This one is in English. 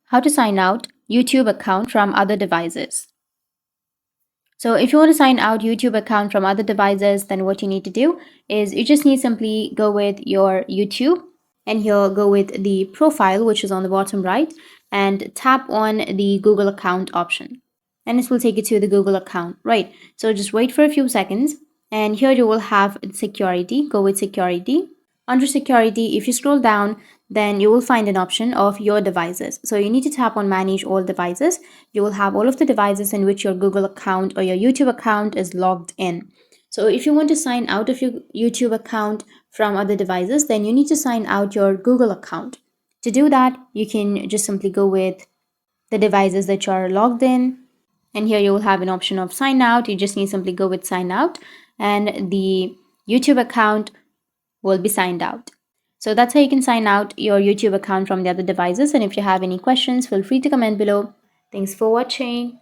how to sign out YouTube account from other devices. So if you want to sign out YouTube account from other devices, then what you need to do is you just need simply go with your YouTube, and here go with the profile, which is on the bottom right, and tap on the Google account option. And this will take you to the Google account, right? So just wait for a few seconds, and here you will have security. Go with security. Under security, if you scroll down, then you will find an option of your devices. So you need to tap on manage all devices. You will have all of the devices in which your Google account or your YouTube account is logged in. So if you want to sign out of your YouTube account from other devices, then you need to sign out your Google account. To do that, you can just simply go with the devices that you are logged in, and here you will have an option of sign out. You just need to simply go with sign out, and the YouTube account will be signed out. So that's how you can sign out your YouTube account from the other devices. And if you have any questions, feel free to comment below. Thanks for watching.